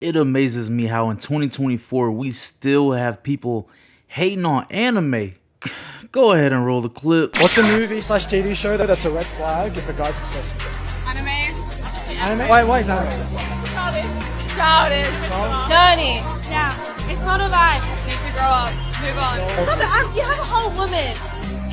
It amazes me how in 2024 we still have people hating on anime. Go ahead and roll the clip. What's the movie slash TV show that's a red flag if a guy's obsessed with it? Anime. Anime? Why is anime? Childish. Childish. Dirty. Yeah. It's not a vibe. Need to grow up. Move on. Stop it. You have a whole woman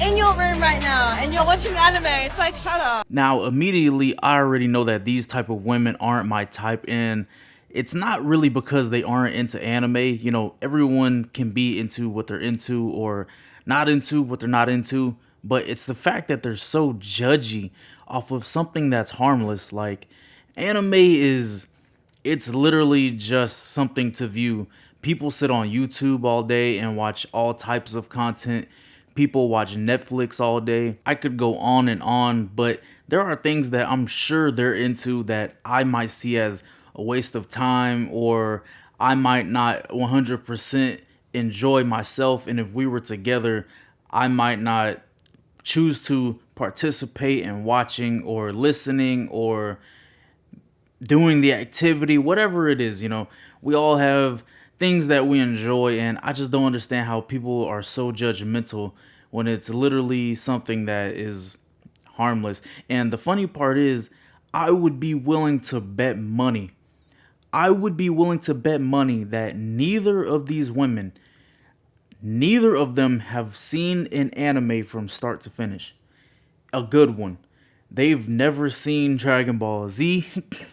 in your room right now and you're watching anime. It's like, shut up. Now, immediately, I already know that these type of women aren't my type, and it's not really because they aren't into anime. You know, everyone can be into what they're into or not into what they're not into, but it's the fact that they're so judgy off of something that's harmless. Like, anime it's literally just something to view. People sit on YouTube all day and watch all types of content. People watch Netflix all day. I could go on and on, but there are things that I'm sure they're into that I might see as a waste of time, or I might not 100% enjoy myself. And if we were together, I might not choose to participate in watching or listening or doing the activity, whatever it is. You know, we all have things that we enjoy, and I just don't understand how people are so judgmental when it's literally something that is harmless. And the funny part is, I would be willing to bet money. I would be willing to bet money that neither of these women, neither of them have seen an anime from start to finish. A good one. They've never seen Dragon Ball Z.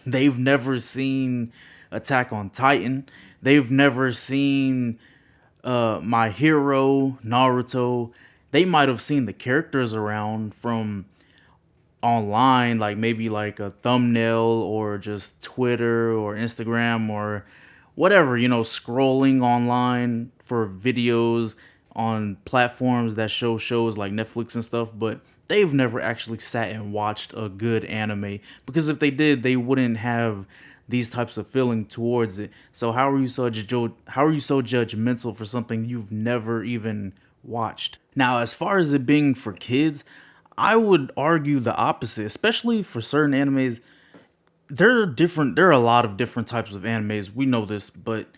They've never seen Attack on Titan. They've never seen My Hero, Naruto. They might have seen the characters around from online, like maybe like a thumbnail or just Twitter or Instagram or whatever, you know, scrolling online for videos on platforms that show shows like Netflix and stuff, but they've never actually sat and watched a good anime, because if they did, they wouldn't have these types of feeling towards it. So how are you so judgmental for something you've never even watched? Now, as far as it being for kids, I would argue the opposite, especially for certain animes. There are a lot of different types of animes. We know this, but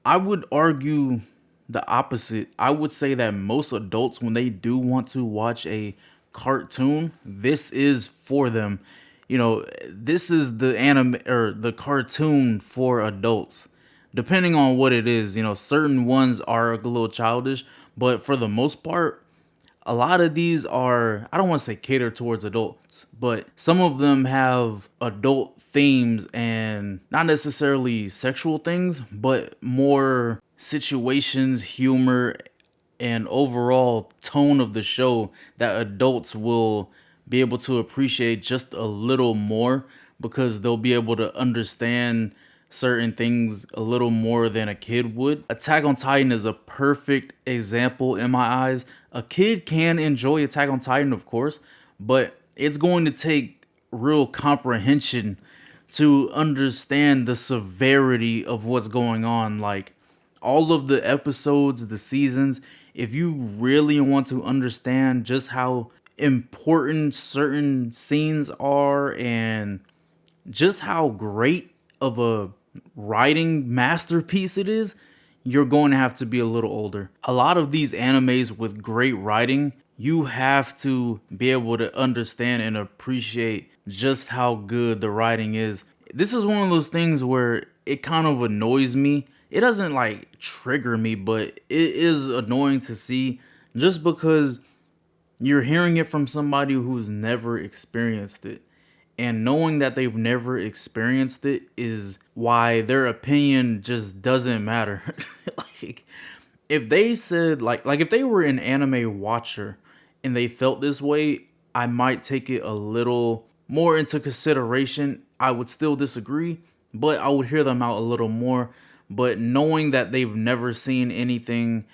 I would argue the opposite. I would say that most adults, when they do want to watch a cartoon, this is for them. You know, this is the anime or the cartoon for adults. Depending on what it is, you know, certain ones are a little childish, but for the most part, a lot of these are, I don't want to say cater towards adults, but some of them have adult themes and not necessarily sexual things, but more situations, humor, and overall tone of the show that adults will be able to appreciate just a little more, because they'll be able to understand certain things a little more than a kid would. Attack on Titan is a perfect example in my eyes. A kid can enjoy Attack on Titan, of course, but it's going to take real comprehension to understand the severity of what's going on. Like, all of the episodes, the seasons, if you really want to understand just how important certain scenes are and just how great of a writing masterpiece it is, you're going to have to be a little older. A lot of these animes with great writing, you have to be able to understand and appreciate just how good the writing is. This is one of those things where it kind of annoys me. It doesn't like trigger me, but it is annoying to see, just because you're hearing it from somebody who's never experienced it. And knowing that they've never experienced it is why their opinion just doesn't matter. Like, if they said, like if they were an anime watcher and they felt this way, I might take it a little more into consideration. I would still disagree, but I would hear them out a little more. But knowing that they've never seen anything,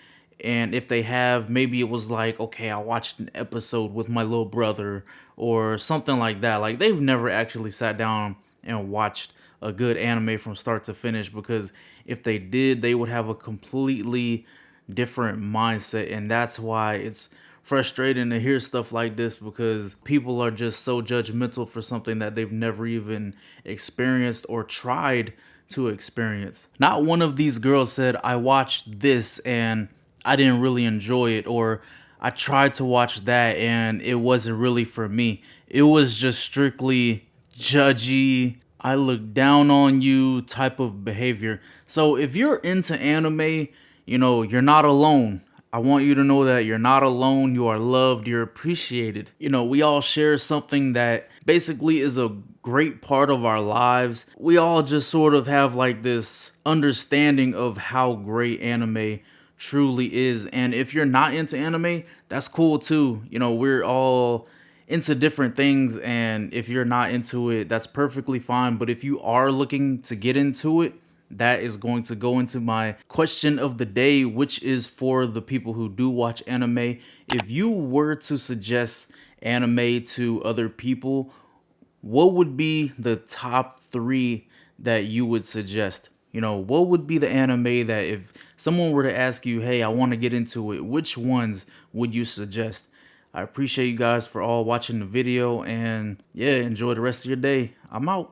and if they have, maybe it was like, okay, I watched an episode with my little brother or something like that. Like, they've never actually sat down and watched a good anime from start to finish, because if they did, they would have a completely different mindset. And that's why it's frustrating to hear stuff like this, because people are just so judgmental for something that they've never even experienced or tried to experience. Not one of these girls said, I watched this and I didn't really enjoy it, or I tried to watch that and it wasn't really for me. It was just strictly judgy, I look down on you type of behavior. So if you're into anime, you're not alone. I want you to know that you're not alone. You are loved. You're appreciated. We all share something that basically is a great part of our lives. We all just sort of have like this understanding of how great anime truly is. And if you're not into anime, that's cool too. We're all into different things, and if you're not into it, that's perfectly fine. But if you are looking to get into it, that is going to go into my question of the day, which is for the people who do watch anime. If you were to suggest anime to other people, what would be the top 3 that you would suggest? What would be the anime that if someone were to ask you, hey, I want to get into it, which ones would you suggest? I appreciate you guys for all watching the video, and yeah, enjoy the rest of your day. I'm out.